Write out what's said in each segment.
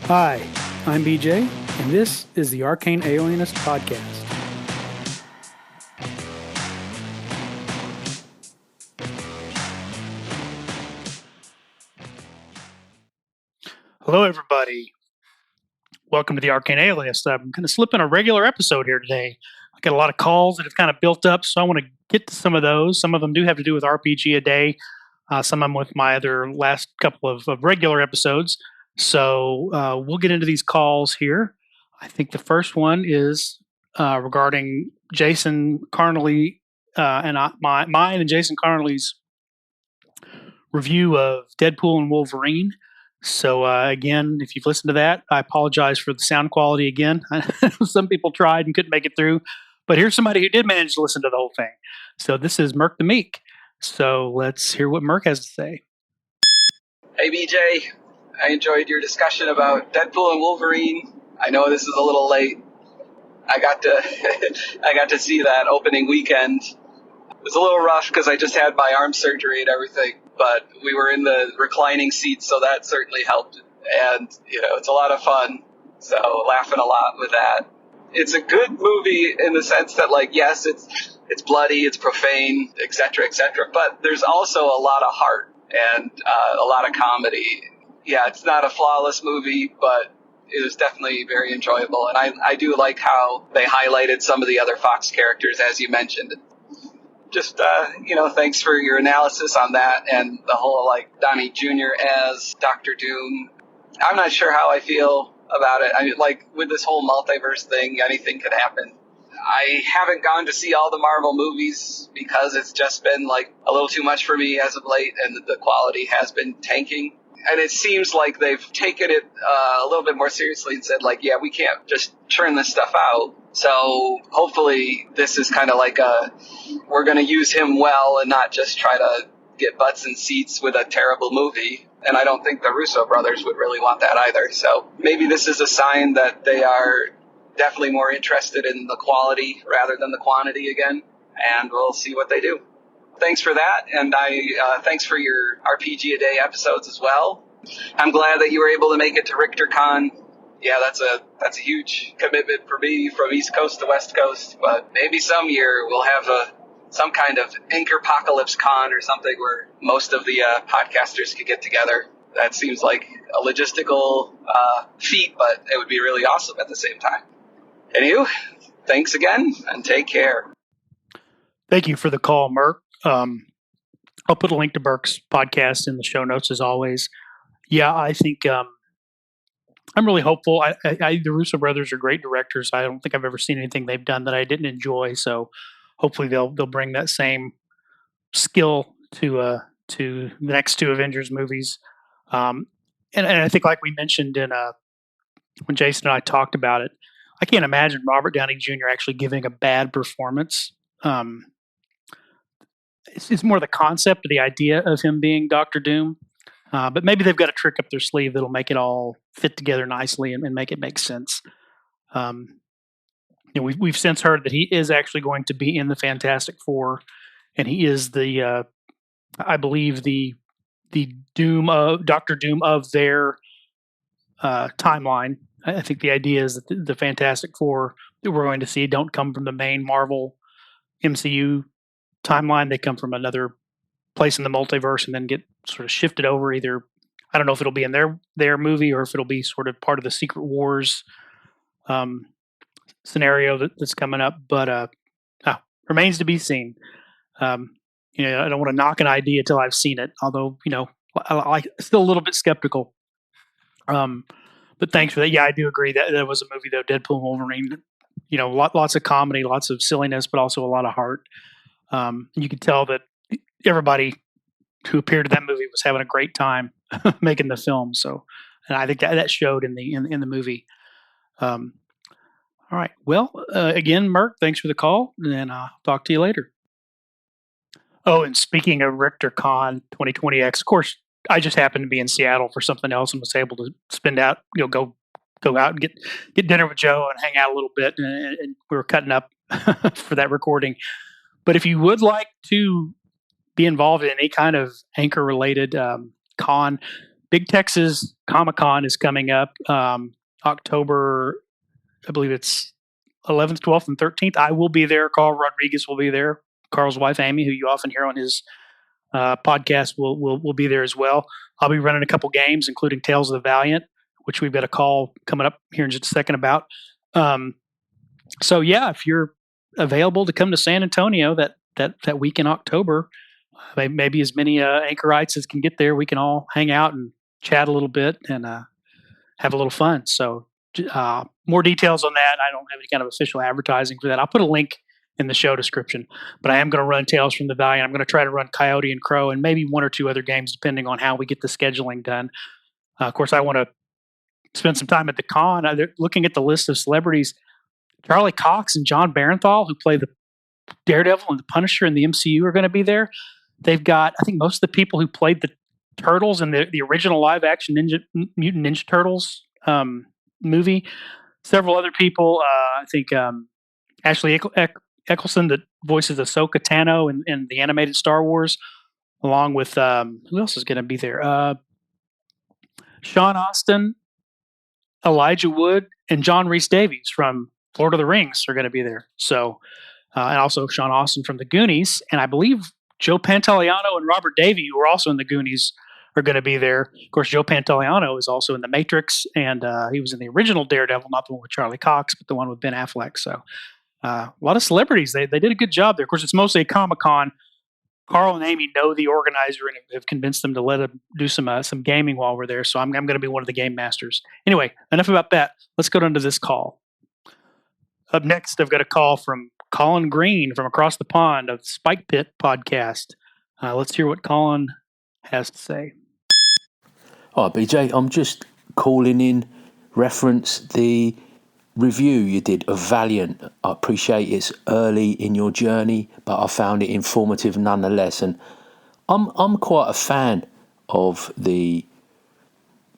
Hi, I'm BJ, and this is the Arcane Alienist Podcast. Hello, everybody. Welcome to the Arcane Alienist. I'm going to slip in a regular episode here today. I got a lot of calls that have kind of built up, so I want to get to some of those. Some of them do have to do with RPG a day. Some of them with my other last couple of regular episodes. So we'll get into these calls here. I think the first one is regarding Jason Connerly and mine and Jason Connerly's review of Deadpool and Wolverine. So again, if you've listened to that, I apologize for the sound quality again. Some people tried and couldn't make it through, but here's somebody who did manage to listen to the whole thing. So this is Mirke the Meek. So let's hear what Mirke has to say. Hey BJ, I enjoyed your discussion about Deadpool and Wolverine. I know this is a little late. I got to see that opening weekend. It was a little rough because I just had my arm surgery and everything, but we were in the reclining seats, so that certainly helped. And, it's a lot of fun, so laughing a lot with that. It's a good movie in the sense that, yes, it's bloody, it's profane, etc., but there's also a lot of heart and a lot of comedy. Yeah, it's not a flawless movie, but it was definitely very enjoyable. And I do like how they highlighted some of the other Fox characters, as you mentioned. Just, thanks for your analysis on that and the whole, Donnie Jr. as Dr. Doom. I'm not sure how I feel about it. I mean, with this whole multiverse thing, anything could happen. I haven't gone to see all the Marvel movies because it's just been, a little too much for me as of late, and the quality has been tanking. And it seems like they've taken it a little bit more seriously and said, we can't just churn this stuff out. So hopefully this is kind of we're going to use him well and not just try to get butts in seats with a terrible movie. And I don't think the Russo brothers would really want that either. So maybe this is a sign that they are definitely more interested in the quality rather than the quantity again. And we'll see what they do. Thanks for that, and thanks for your RPG a Day episodes as well. I'm glad that you were able to make it to RictorCon. Yeah, that's a huge commitment for me from East Coast to West Coast, but maybe some year we'll have some kind of Anchorpocalypse Con or something where most of the podcasters could get together. That seems like a logistical feat, but it would be really awesome at the same time. Anywho, thanks again, and take care. Thank you for the call, Mirke. I'll put a link to Burke's podcast in the show notes as always. Yeah, I think I'm really hopeful. The Russo brothers are great directors. I don't think I've ever seen anything they've done that I didn't enjoy. So hopefully they'll bring that same skill to the next two Avengers movies. And I think, like we mentioned when Jason and I talked about it, I can't imagine Robert Downey Jr. actually giving a bad performance. It's more the concept of the idea of him being Dr. Doom. But maybe they've got a trick up their sleeve that'll make it all fit together nicely and make it make sense. We've since heard that he is actually going to be in the Fantastic Four, and he is I believe the Doom of Dr. Doom of their timeline. I think the idea is that the Fantastic Four that we're going to see don't come from the main Marvel MCU timeline. They come from another place in the multiverse and then get sort of shifted over. Either, I don't know if it'll be in their movie or if it'll be sort of part of the Secret Wars scenario that's coming up, but remains to be seen. I don't want to knock an idea till I've seen it, although, I still a little bit skeptical. But thanks for that. Yeah, I do agree that was a movie though, Deadpool and Wolverine, lots of comedy, lots of silliness, but also a lot of heart. You could tell that everybody who appeared in that movie was having a great time making the film. So, and I think that showed in the movie. All right. Well, again, Mirke, thanks for the call, and I'll talk to you later. Oh, and speaking of RictorCon 2020X, of course, I just happened to be in Seattle for something else and was able to go out and get dinner with Joe and hang out a little bit, and we were cutting up for that recording. But if you would like to be involved in any kind of Anchor-related con, Big Texas Comicon is coming up October, I believe it's 11th, 12th, and 13th. I will be there. Karl Rodriguez will be there. Karl's wife, Amy, who you often hear on his podcast, will be there as well. I'll be running a couple games, including Tales of the Valiant, which we've got a call coming up here in just a second about. So yeah, if you're available to come to San Antonio that week in October, maybe as many anchorites as can get there, we can all hang out and chat a little bit and have a little fun. So more details on that. I don't have any kind of official advertising for that. I'll put a link in the show description, but I am going to run Tales from the Valley, and I'm going to try to run Coyote and Crow and maybe one or two other games, depending on how we get the scheduling done. Of course, I want to spend some time at the con. Looking at the list of celebrities, Charlie Cox and John Barenthal, who play the Daredevil and the Punisher in the MCU, are going to be there. They've got, I think, most of the people who played the Turtles in the original live-action Mutant Ninja Turtles movie. Several other people. I think Ashley Eccleston, that voices Ahsoka Tano in the animated Star Wars, along with who else is going to be there? Sean Astin, Elijah Wood, and John Rhys Davies from Lord of the Rings are going to be there. So, and also Sean Astin from the Goonies, and I believe Joe Pantoliano and Robert Davi, who are also in the Goonies, are going to be there. Of course, Joe Pantoliano is also in The Matrix, and he was in the original Daredevil, not the one with Charlie Cox, but the one with Ben Affleck. So a lot of celebrities. They did a good job there. Of course, it's mostly a Comic-Con. Karl and Amy know the organizer and have convinced them to let them do some gaming while we're there. So I'm going to be one of the game masters. Anyway, enough about that. Let's go down to this call. Up next, I've got a call from Collin Green from across the pond of Spikepit podcast. Let's hear what Collin has to say. Hi, BJ. I'm just calling in reference the review you did of Valiant. I appreciate it's early in your journey, but I found it informative nonetheless. And I'm quite a fan of the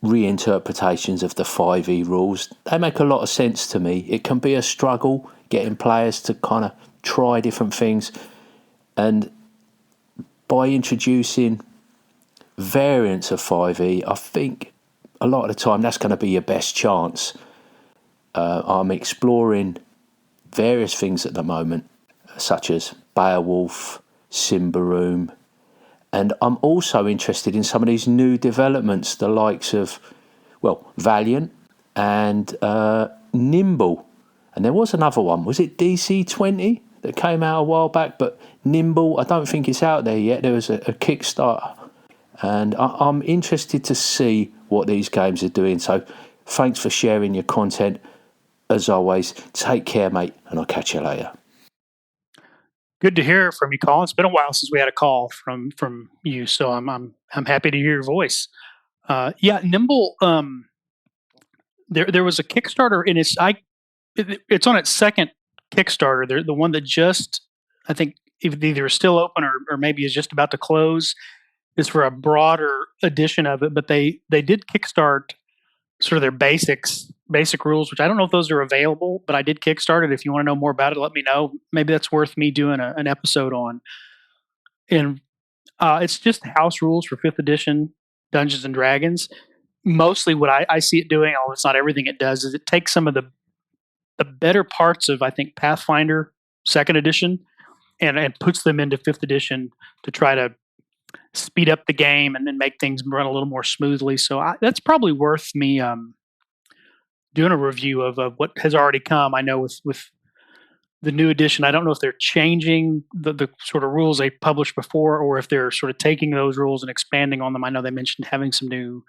reinterpretations of the 5e rules. They make a lot of sense to me. It can be a struggle getting players to kind of try different things, and by introducing variants of 5e, I think a lot of the time that's going to be your best chance. I'm exploring various things at the moment, such as Beowulf, Symbaroum, and I'm also interested in some of these new developments, the likes of, Valiant and Nimble. And there was another one, was it DC-20 that came out a while back? But Nimble, I don't think it's out there yet. There was a Kickstarter. And I'm interested to see what these games are doing. So thanks for sharing your content. As always, take care, mate, and I'll catch you later. Good to hear from you, Collin. It's been a while since we had a call from you, so I'm happy to hear your voice. Nimble. There was a Kickstarter, and it's on its second Kickstarter. The one that just, I think, either is still open or maybe is just about to close, is for a broader edition of it. But they did kickstart sort of their basic rules, which I don't know if those are available, but I did kickstart it. If you want to know more about it, let me know. Maybe that's worth me doing an episode on. And it's just house rules for 5th edition Dungeons and Dragons. Mostly what I see it doing, although it's not everything it does, is it takes some of the better parts of, I think, Pathfinder 2nd edition and puts them into 5th edition to try to speed up the game and then make things run a little more smoothly. So that's probably worth me doing a review of what has already come. I know with the new edition, I don't know if they're changing the sort of rules they published before or if they're sort of taking those rules and expanding on them. I know they mentioned having some new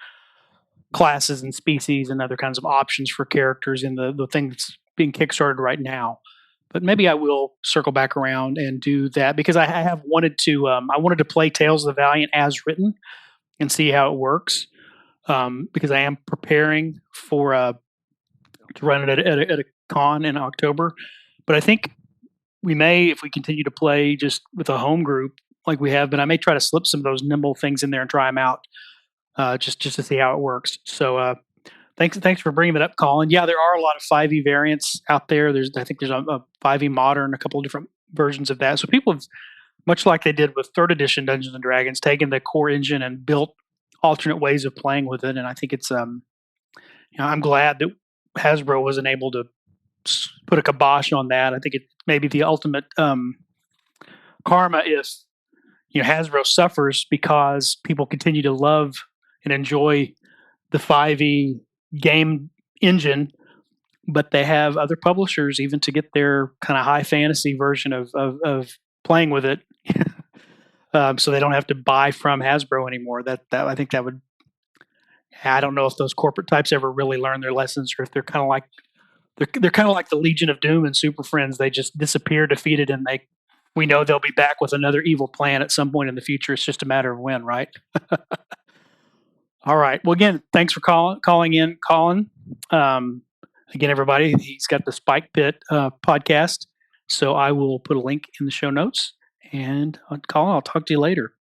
classes and species and other kinds of options for characters in the thing that's being kickstarted right now. But maybe I will circle back around and do that because I have wanted to. I wanted to play Tales of the Valiant as written and see how it works because I am preparing for to run it at a con in October. But I think we may, if we continue to play just with a home group like we have, but I may try to slip some of those nimble things in there and try them out just to see how it works. So thanks for bringing that up, Collin. Yeah, there are a lot of 5e variants out there. I think there's a 5e modern, a couple of different versions of that. So people have, much like they did with 3rd edition Dungeons and Dragons, taken the core engine and built alternate ways of playing with it, and I think it's I'm glad that Hasbro wasn't able to put a kibosh on that. I think it may be the ultimate karma if Hasbro suffers because people continue to love and enjoy the 5e game engine, but they have other publishers even to get their kind of high fantasy version of playing with it. So they don't have to buy from Hasbro anymore. That I think that would. I don't know if those corporate types ever really learn their lessons, or if they're kind of like they're kind of like the Legion of Doom and Super Friends. They just disappear, defeated, and we know they'll be back with another evil plan at some point in the future. It's just a matter of when, right? All right. Well, again, thanks for calling in, Collin. Again, everybody, he's got the Spikepit podcast, so I will put a link in the show notes. And Collin, I'll talk to you later.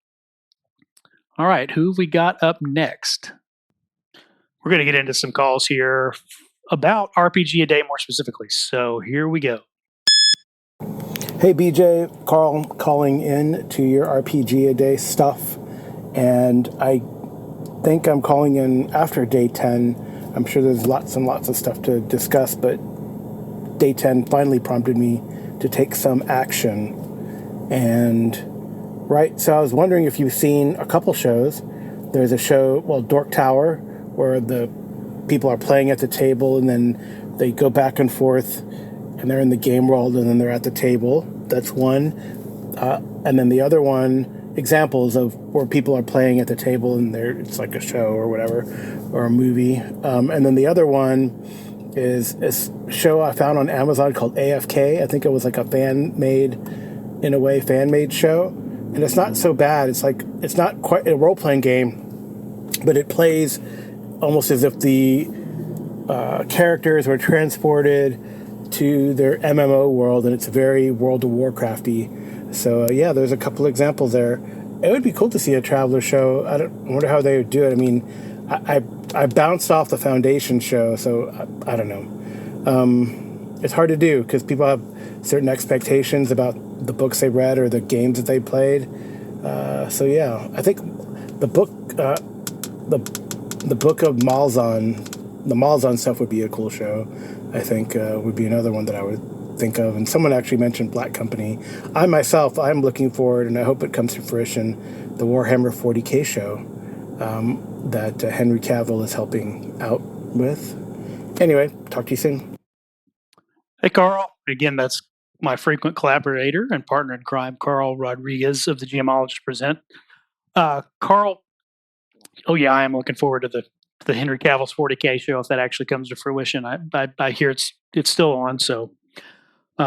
All right, who have we got up next? We're going to get into some calls here about RPG a Day more specifically. So here we go. Hey BJ, Karl calling in to your RPG a Day stuff, and I think I'm calling in after day 10. I'm sure there's lots and lots of stuff to discuss, but day 10 finally prompted me to take some action. And so I was wondering if you've seen a couple shows. There's a show, Dork Tower, where the people are playing at the table and then they go back and forth and they're in the game world and then they're at the table. That's one. And then the other one, examples of where people are playing at the table and it's like a show or whatever, or a movie. And then the other one is a show I found on Amazon called AFK. I think it was like a fan-made show. And it's not so bad. It's not quite a role-playing game, but it plays almost as if the characters were transported to their MMO world, and it's very World of Warcrafty. So there's a couple examples there. It would be cool to see a Traveler show. I wonder how they would do it. I mean, I bounced off the Foundation show, so I don't know. It's hard to do because people have certain expectations about the books they read or the games that they played. I think the book of Malzahn, the Malzahn stuff would be a cool show. I think would be another one that I would think of. And someone actually mentioned Black Company. I'm looking forward, and I hope it comes to fruition, the Warhammer 40K show that Henry Cavill is helping out with. Anyway, talk to you soon. Hey, Karl. Again, that's my frequent collaborator and partner in crime, Karl Rodriguez of the GMologist Present. Karl, I am looking forward to the Henry Cavill's 40K show if that actually comes to fruition. I hear it's still on, so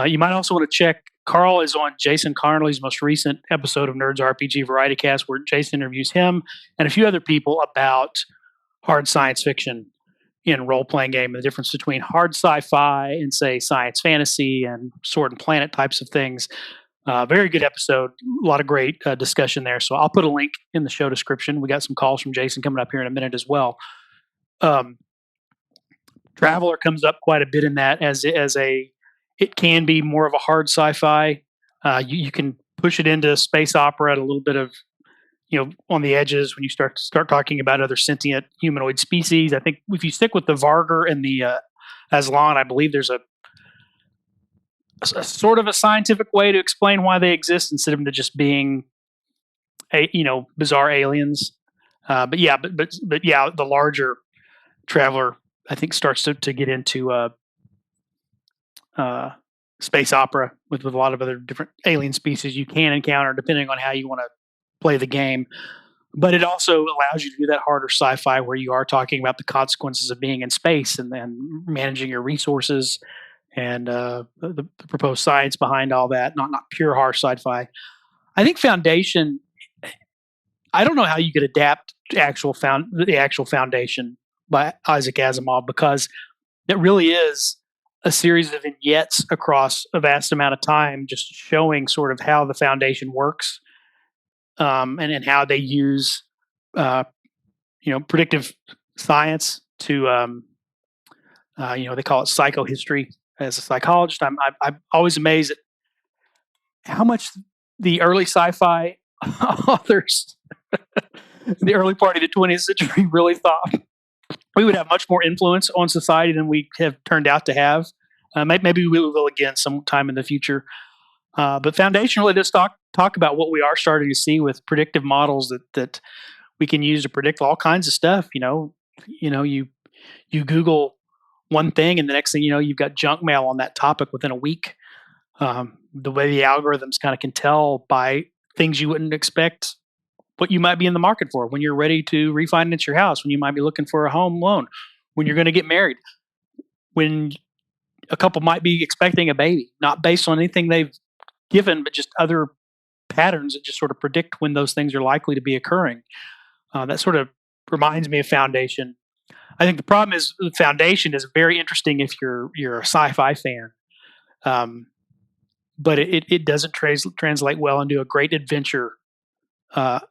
you might also want to check. Karl is on Jason Connerly's most recent episode of Nerds RPG Variety Cast, where Jason interviews him and a few other people about hard science fiction in role-playing game, the difference between hard sci-fi and, say, science fantasy and Sword and Planet types of things. Very good episode. A lot of great discussion there. So I'll put a link in the show description. We got some calls from Jason coming up here in a minute as well. Traveler comes up quite a bit in that it can be more of a hard sci-fi. You can push it into space opera at a little bit of, on the edges when you start talking about other sentient humanoid species. I think if you stick with the Vargur and the Aslan, I believe there's a sort of a scientific way to explain why they exist instead of them just being, bizarre aliens. But the larger Traveler, I think, starts to get into space opera with a lot of other different alien species you can encounter depending on how you want to play the game. But it also allows you to do that harder sci-fi where you are talking about the consequences of being in space and managing your resources and the proposed science behind all that, not pure harsh sci-fi. I think Foundation, I don't know how you could adapt the actual Foundation by Isaac Asimov, because it really is a series of vignettes across a vast amount of time, just showing sort of how the Foundation works, and how they use, predictive science to, they call it psychohistory. As a psychologist, I'm always amazed at how much the early sci-fi authors the early part of the 20th century really thought we would have much more influence on society than we have turned out to have. Maybe we will again sometime in the future. But foundationally, let's talk about what we are starting to see with predictive models that we can use to predict all kinds of stuff. You Google one thing, and the next thing you know, you've got junk mail on that topic within a week. The way the algorithms kind of can tell by things you wouldn't expect what you might be in the market for, when you're ready to refinance your house, when you might be looking for a home loan, when you're going to get married, when a couple might be expecting a baby, not based on anything they've given, but just other patterns that just sort of predict when those things are likely to be occurring. That sort of reminds me of Foundation. I think the problem is Foundation is very interesting if you're a sci-fi fan, but it doesn't translate well into a great adventure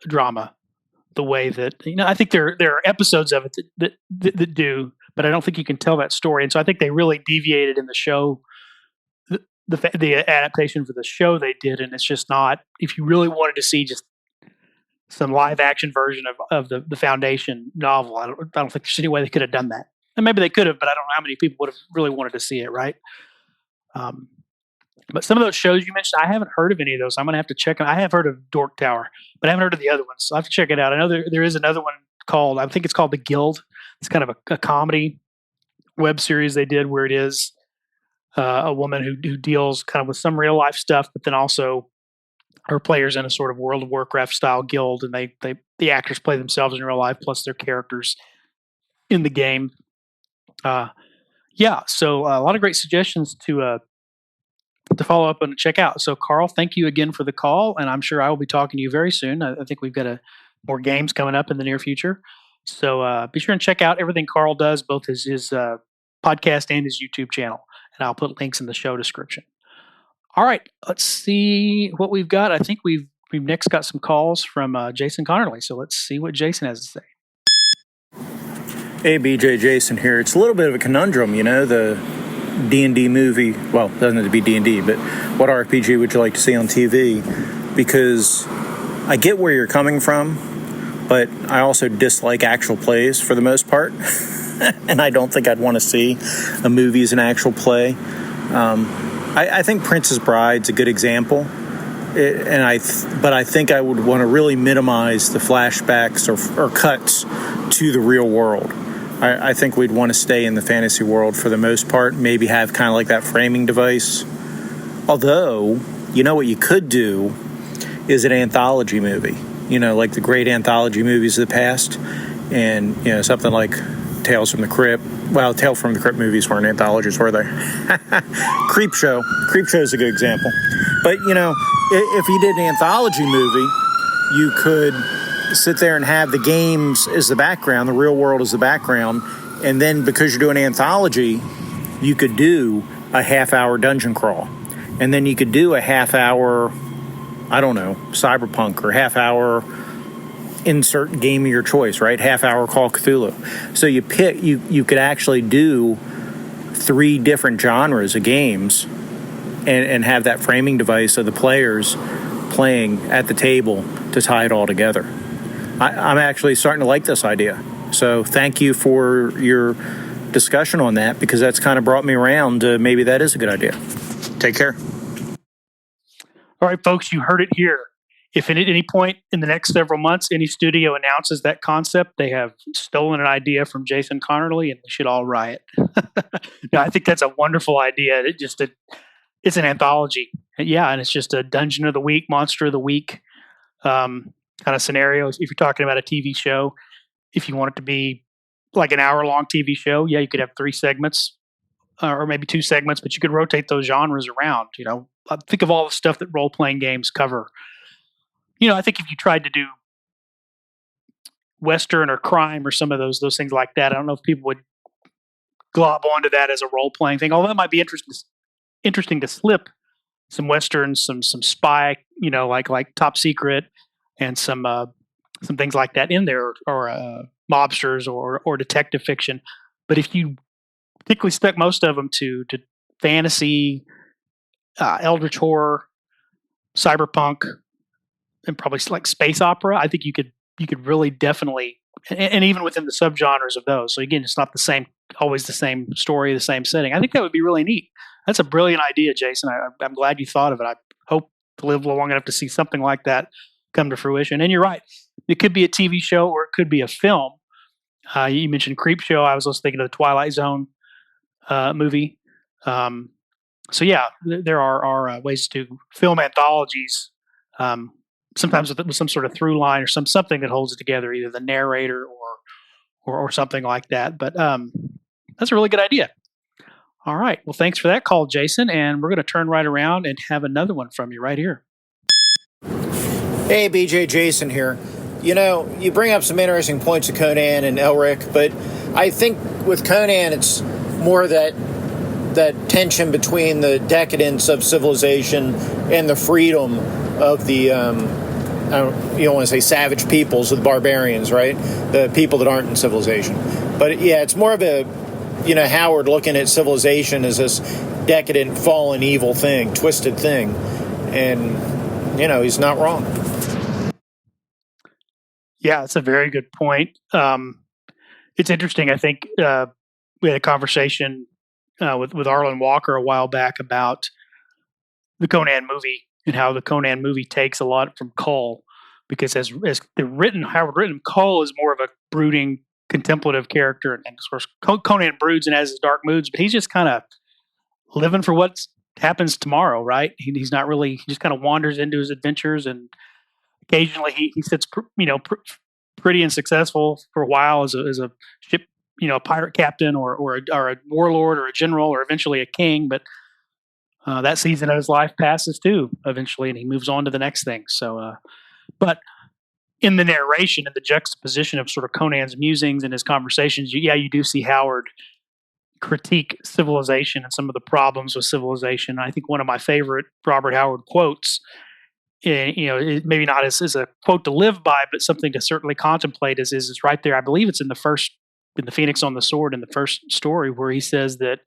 drama. The way that I think there are episodes of it that do, but I don't think you can tell that story. And so I think they really deviated in the show, the adaptation for the show they did, and it's just not. If you really wanted to see just some live action version of the Foundation novel, I don't think there's any way they could have done that. And maybe they could have, but I don't know how many people would have really wanted to see it, right? But some of those shows you mentioned, I haven't heard of any of those. I'm going to have to check them. I have heard of Dork Tower, but I haven't heard of the other ones. So I have to check it out. I know there is another one called, I think it's called The Guild. It's kind of a comedy web series they did where it is a woman who deals kind of with some real life stuff, but then also her players in a sort of World of Warcraft style guild, and the actors play themselves in real life plus their characters in the game. So a lot of great suggestions to follow up and check out. So, Karl, thank you again for the call, and I'm sure I will be talking to you very soon. I think we've got more games coming up in the near future. So be sure and check out everything Karl does, both his podcast and his YouTube channel, and I'll put links in the show description. All right, let's see what we've got. I think we've next got some calls from Jason Connerly. So let's see what Jason has to say. Hey, BJ, Jason here. It's a little bit of a conundrum, the D&D movie, well, it doesn't have to be D&D, but what RPG would you like to see on TV? Because I get where you're coming from, but I also dislike actual plays for the most part. And I don't think I'd want to see a movie as an actual play. I think Princess Bride's a good example. But I think I would want to really minimize the flashbacks or cuts to the real world. I think we'd want to stay in the fantasy world for the most part, maybe have kind of like that framing device. Although, what you could do is an anthology movie, like the great anthology movies of the past. And, something like Tales from the Crypt. Well, Tales from the Crypt movies weren't anthologies, were they? Creepshow. Creepshow is a good example. But, if you did an anthology movie, you could sit there and have the games as the background, the real world as the background, and then because you're doing anthology, you could do a half-hour dungeon crawl, and then you could do a half-hour, I don't know, cyberpunk, or half-hour insert game of your choice, right? Half-hour Call of Cthulhu. So you could actually do 3 different genres of games and have that framing device of the players playing at the table to tie it all together. I'm actually starting to like this idea. So thank you for your discussion on that, because that's kind of brought me around to maybe that is a good idea. Take care. All right, folks, you heard it here. If at any point in the next several months any studio announces that concept, they have stolen an idea from Jason Connerly, and they should all riot. I think that's a wonderful idea. It's an anthology. Yeah, and it's just a Dungeon of the Week, Monster of the Week kind of scenarios. If you're talking about a TV show, if you want it to be like an hour-long TV show, yeah, you could have 3 segments or maybe 2 segments, but you could rotate those genres around. Think of all the stuff that role-playing games cover. I think if you tried to do Western or crime or some of those things like that, I don't know if people would glob onto that as a role-playing thing, although it might be interesting to slip some Westerns, some spy, like Top Secret, and some things like that in there, or mobsters or detective fiction. But if you particularly stuck most of them to fantasy, eldritch horror, cyberpunk, and probably like space opera, I think you could you could really definitely, and even within the subgenres of those. So again, it's not always the same story, the same setting. I think that would be really neat. That's a brilliant idea, Jason. I'm glad you thought of it. I hope to live long enough to see something like that come to fruition. And you're right. It could be a TV show or it could be a film. You mentioned Creepshow. I was also thinking of the Twilight Zone movie. So yeah, there are ways to film anthologies. Sometimes with some sort of through line or something that holds it together, either the narrator or something like that. But that's a really good idea. All right. Well, thanks for that call, Jason. And we're going to turn right around and have another one from you right here. Hey, BJ, Jason here. You know, you bring up some interesting points of Conan and Elric, but I think with Conan, it's more that tension between the decadence of civilization and the freedom of the, you don't want to say savage peoples, of the barbarians, right? The people that aren't in civilization. But yeah, it's more of a, Howard looking at civilization as this decadent, fallen, evil thing, twisted thing. And, he's not wrong. Yeah, that's a very good point. It's interesting. I think we had a conversation with Arlen Walker a while back about the Conan movie and how the Conan movie takes a lot from Karl, because as Howard written, Karl is more of a brooding, contemplative character, and of course Conan broods and has his dark moods, but he's just kind of living for what happens tomorrow, right? He's not really. He just kind of wanders into his adventures, and occasionally he sits, pretty and successful for a while as a ship, a pirate captain or a warlord or a general or eventually a king. But that season of his life passes too eventually, and he moves on to the next thing. So, but in the narration and the juxtaposition of sort of Conan's musings and his conversations, you do see Howard critique civilization and some of the problems with civilization. I think one of my favorite Robert Howard quotes, maybe not as a quote to live by, but something to certainly contemplate, is right there. I believe it's in the Phoenix on the Sword, in the first story, where he says that,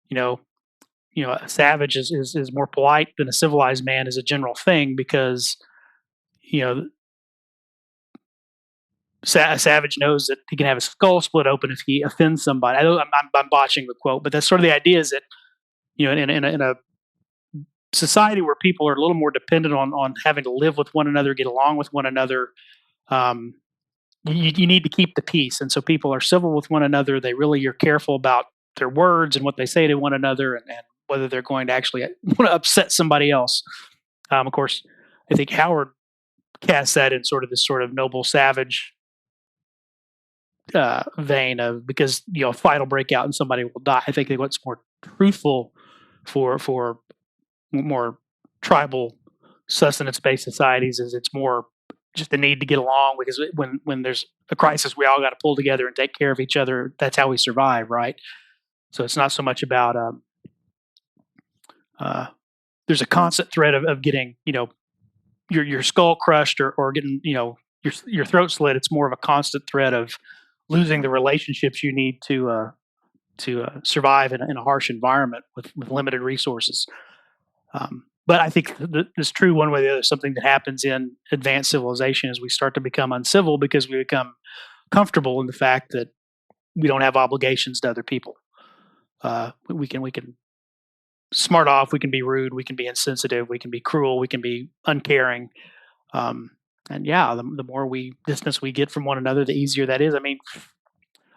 a savage is more polite than a civilized man as a general thing, because, a savage knows that he can have his skull split open if he offends somebody. I'm botching the quote, but that's sort of the idea, is that, in a society where people are a little more dependent on having to live with one another, get along with one another, you need to keep the peace. And so people are civil with one another. They really are careful about their words and what they say to one another, and whether they're going to actually want to upset somebody else. Of course, I think Howard casts that in sort of this sort of noble savage vein of, because a fight will break out and somebody will die. I think what's more truthful for more tribal sustenance-based societies is it's more just the need to get along, because when there's a crisis, we all got to pull together and take care of each other. That's how we survive, right? So it's not so much about there's a constant threat of getting your skull crushed or getting your throat slit. It's more of a constant threat of losing the relationships you need to survive in a harsh environment with limited resources. But I think it's true one way or the other. Something that happens in advanced civilization is we start to become uncivil because we become comfortable in the fact that we don't have obligations to other people. We can smart off, we can be rude, we can be insensitive, we can be cruel, we can be uncaring. And the more distance we get from one another, the easier that is. I mean,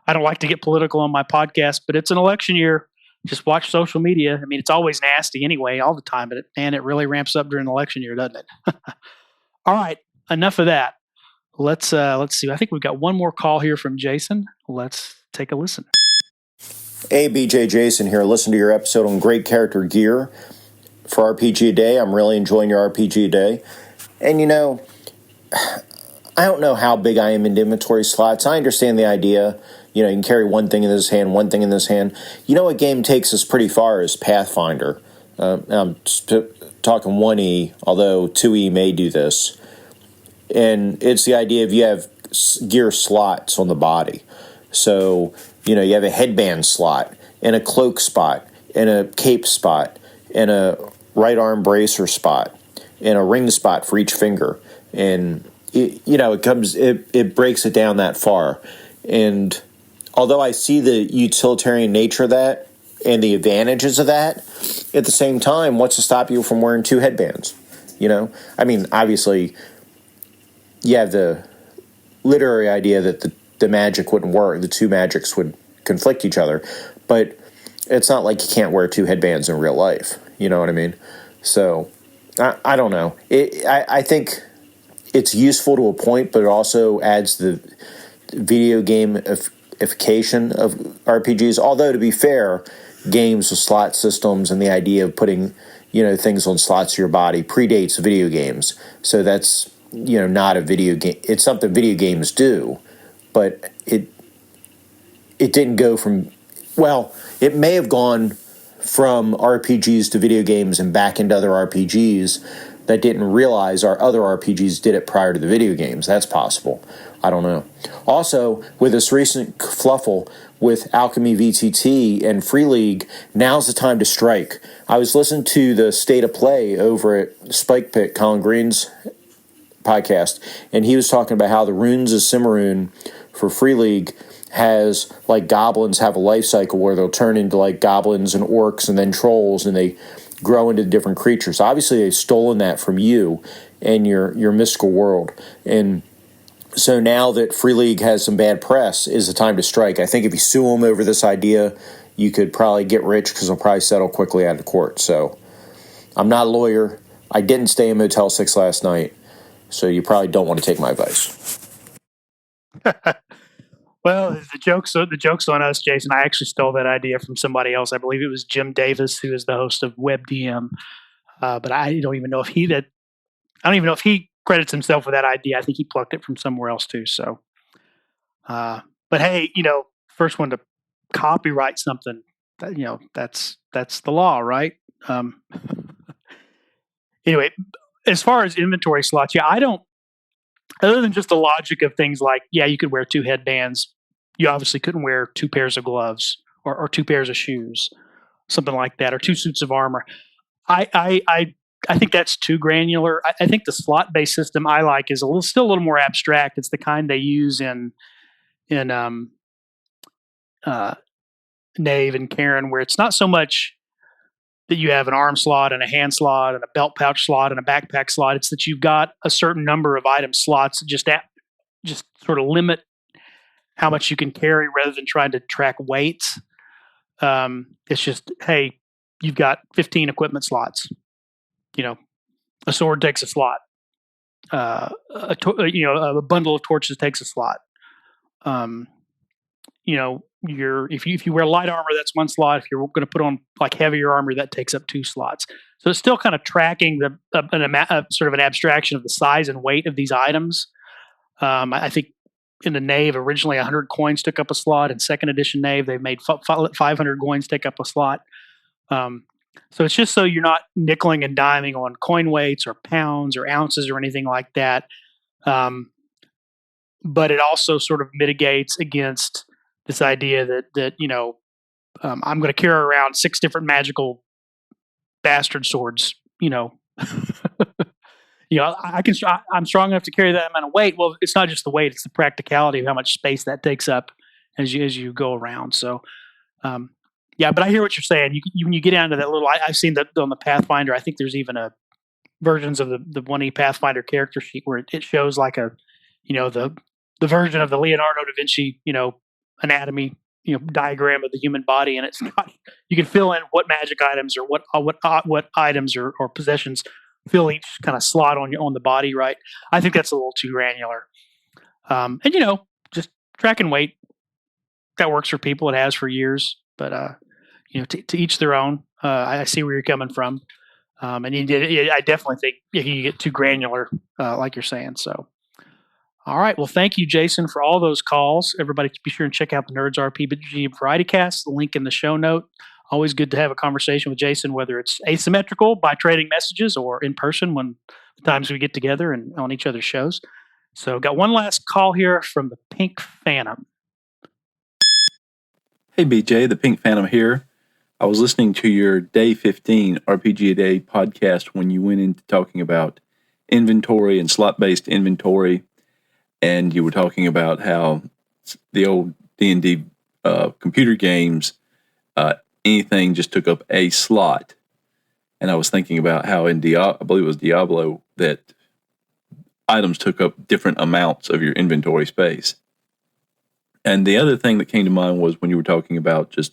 I don't like to get political on my podcast, but it's an election year. Just watch social media. I mean, it's always nasty anyway, all the time, but it really ramps up during election year, doesn't it? All right, enough of that. Let's see. I think we've got one more call here from Jason. Let's take a listen. Hey, BJ, Jason here. Listen to your episode on great character gear for RPG Day. I'm really enjoying your RPG Day. And, I don't know how big I am in inventory slots. I understand the idea. You can carry one thing in this hand, one thing in this hand. A game takes us pretty far is Pathfinder. I'm talking 1E, although 2E may do this. And it's the idea of you have gear slots on the body. So, you have a headband slot and a cloak spot and a cape spot and a right arm bracer spot and a ring spot for each finger. And, it breaks it down that far. And although I see the utilitarian nature of that and the advantages of that, at the same time, what's to stop you from wearing two headbands? I mean, obviously, you have the literary idea that the magic wouldn't work, the two magics would conflict each other, but it's not like you can't wear two headbands in real life. You know what I mean? So, I don't know. I think it's useful to a point, but it also adds the video gamification of RPGs. Although, to be fair, games with slot systems and the idea of putting things on slots of your body predates video games. So that's not a video game. It's something video games do, but it didn't go from. Well, it may have gone from RPGs to video games and back into other RPGs that didn't realize our other RPGs did it prior to the video games. That's possible. I don't know. Also, with this recent fluffle with Alchemy VTT and Free League, now's the time to strike. I was listening to the State of Play over at Spikepit, Collin Green's podcast, and he was talking about how the Runes of Cimarron for Free League has, like, goblins have a life cycle where they'll turn into, like, goblins and orcs and then trolls, and they grow into different creatures. Obviously, they've stolen that from you and your mystical world. And so now that Free League has some bad press, is the time to strike. I think if you sue them over this idea, you could probably get rich because they'll probably settle quickly out of court. So I'm not a lawyer. I didn't stay in Motel 6 last night, so you probably don't want to take my advice. Well, the joke's on us, Jason. I actually stole that idea from somebody else. I believe it was Jim Davis, who is the host of WebDM. But I don't even know if he credits himself with that idea. I think he plucked it from somewhere else too. So, but hey, first one to copyright something, that's the law, right? Anyway, as far as inventory slots, I don't. Other than just the logic of things like, you could wear two headbands, you obviously couldn't wear two pairs of gloves or two pairs of shoes, something like that, or two suits of armor. I think that's too granular. I think the slot-based system I like is still a little more abstract. It's the kind they use in Knave and Karen, where it's not so much that you have an arm slot and a hand slot and a belt pouch slot and a backpack slot. It's that you've got a certain number of item slots just sort of limit how much you can carry rather than trying to track weights. It's just, hey, you've got 15 equipment slots. A sword takes a slot. A bundle of torches takes a slot. If you wear light armor, that's one slot. If you're going to put on like heavier armor, that takes up two slots. So it's still kind of tracking sort of an abstraction of the size and weight of these items. I think in the Knave, originally 100 coins took up a slot. In second edition Knave, they've made 500 coins take up a slot. So it's just so you're not nickeling and diming on coin weights or pounds or ounces or anything like that. But it also sort of mitigates against this idea that I'm going to carry around 6 different magical bastard swords. I'm strong enough to carry that amount of weight. Well, it's not just the weight; it's the practicality of how much space that takes up as you go around. So, but I hear what you're saying. When you get down to that little, I've seen that on the Pathfinder. I think there's even versions of the 1E Pathfinder character sheet where it shows like the version of the Leonardo da Vinci, anatomy, diagram of the human body, and it's got, you can fill in what magic items or what items or possessions fill each kind of slot on the body, right? I think that's a little too granular. And just tracking weight, that works for people. It has for years, but to each their own. I see where you're coming from, and I definitely think you get too granular, like you're saying. So. All right. Well, thank you, Jason, for all those calls. Everybody, be sure and check out the Nerds RPG Variety Cast, the link in the show note. Always good to have a conversation with Jason, whether it's asymmetrical by trading messages or in person when the times we get together and on each other's shows. So got one last call here from the Pink Phantom. Hey, BJ, the Pink Phantom here. I was listening to your Day 15 RPG A Day podcast when you went into talking about inventory and slot-based inventory, and you were talking about how the old D&D computer games, anything just took up a slot. And I was thinking about how in I believe it was Diablo, that items took up different amounts of your inventory space. And the other thing that came to mind was when you were talking about just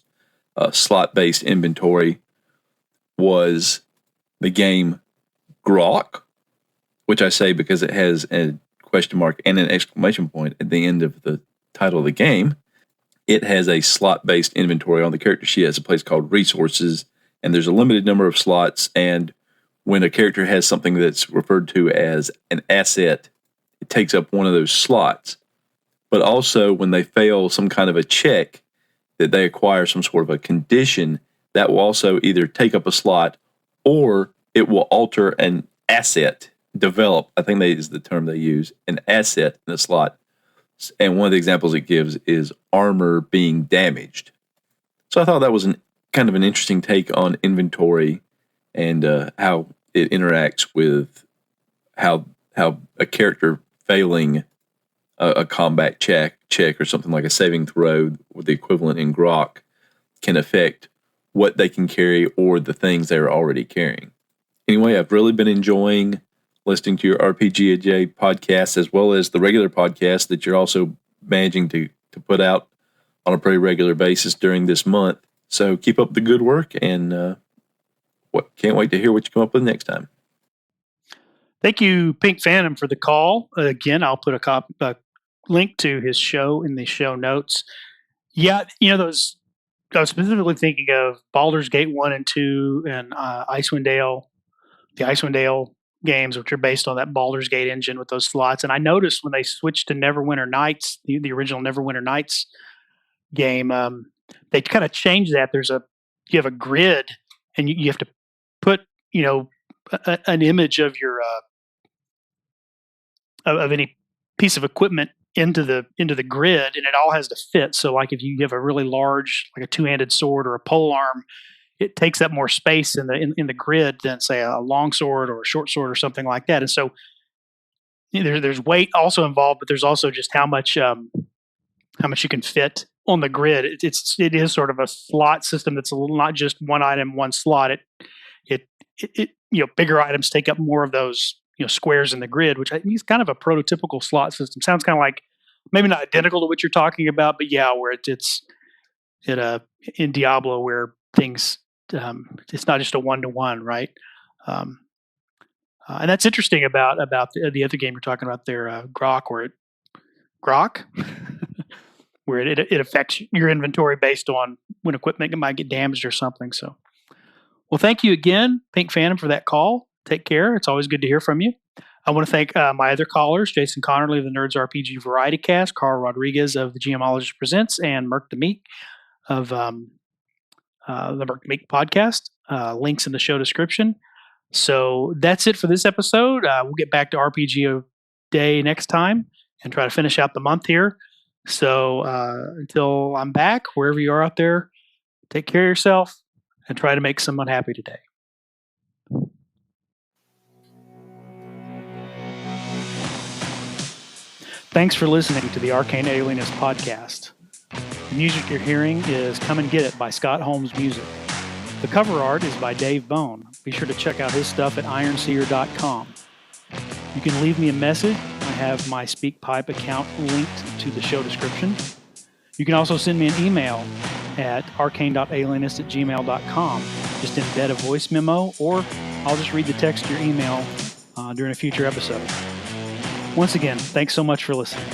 slot-based inventory was the game Grok, which I say because it has a question mark and an exclamation point at the end of the title of the game. It has a slot-based inventory on the character sheet. It has a place called Resources, and there's a limited number of slots, and when a character has something that's referred to as an asset, it takes up one of those slots. But also, when they fail some kind of a check that they acquire some sort of a condition, that will also either take up a slot or it will alter an asset, develop. I think that is the term they use, an asset in a slot. And one of the examples it gives is armor being damaged. So I thought that was kind of an interesting take on inventory and how it interacts with how a character failing a combat check or something like a saving throw with the equivalent in Grok can affect what they can carry or the things they're already carrying. Anyway, I've really been enjoying listening to your RPG podcast as well as the regular podcast that you're also managing to put out on a pretty regular basis during this month. So keep up the good work, and can't wait to hear what you come up with next time. Thank you, Pink Phantom, for the call. Again, I'll put a link to his show in the show notes. Yeah, I was specifically thinking of Baldur's Gate 1 and 2 and Icewind Dale, the Icewind Dale games, which are based on that Baldur's Gate engine with those slots. And I noticed when they switched to Neverwinter Nights, the original Neverwinter Nights game, they kind of changed that. You have a grid, and you have to put an image of your of any piece of equipment into the grid, and it all has to fit. So like if you have a really large, like a two-handed sword or a pole arm, it takes up more space in the grid than say a long sword or a short sword or something like that. And so there's weight also involved, but there's also just how much you can fit on the grid. It is sort of a slot system that's a little, not just one item, one slot. It bigger items take up more of those squares in the grid, which I think is kind of a prototypical slot system. Sounds kind of like, maybe not identical to what you're talking about, but yeah, where it's in Diablo where things it's not just a 1-to-1, right? And that's interesting about the other game you're talking about there, Grok, where it affects your inventory based on when equipment might get damaged or something. So, well, thank you again, Pink Phantom, for that call. Take care. It's always good to hear from you. I want to thank my other callers, Jason Connerly of the Nerds RPG Variety Cast, Karl Rodriguez of the GMologist Presents, and Mirke the Meek of the Mirke the Meek podcast. Links in the show description. So that's it for this episode. We'll get back to RPG Day next time and try to finish out the month here. So until I'm back, wherever you are out there, take care of yourself and try to make someone happy today. Thanks for listening to the Arcane Alienist podcast. The music you're hearing is Come and Get It by Scott Holmes Music. The cover art is by Dave Bone. Be sure to check out his stuff at ironseer.com. You can leave me a message. I have my SpeakPipe account linked to the show description. You can also send me an email at arcane.alienist@gmail.com. Just embed a voice memo, or I'll just read the text to your email during a future episode. Once again, thanks so much for listening.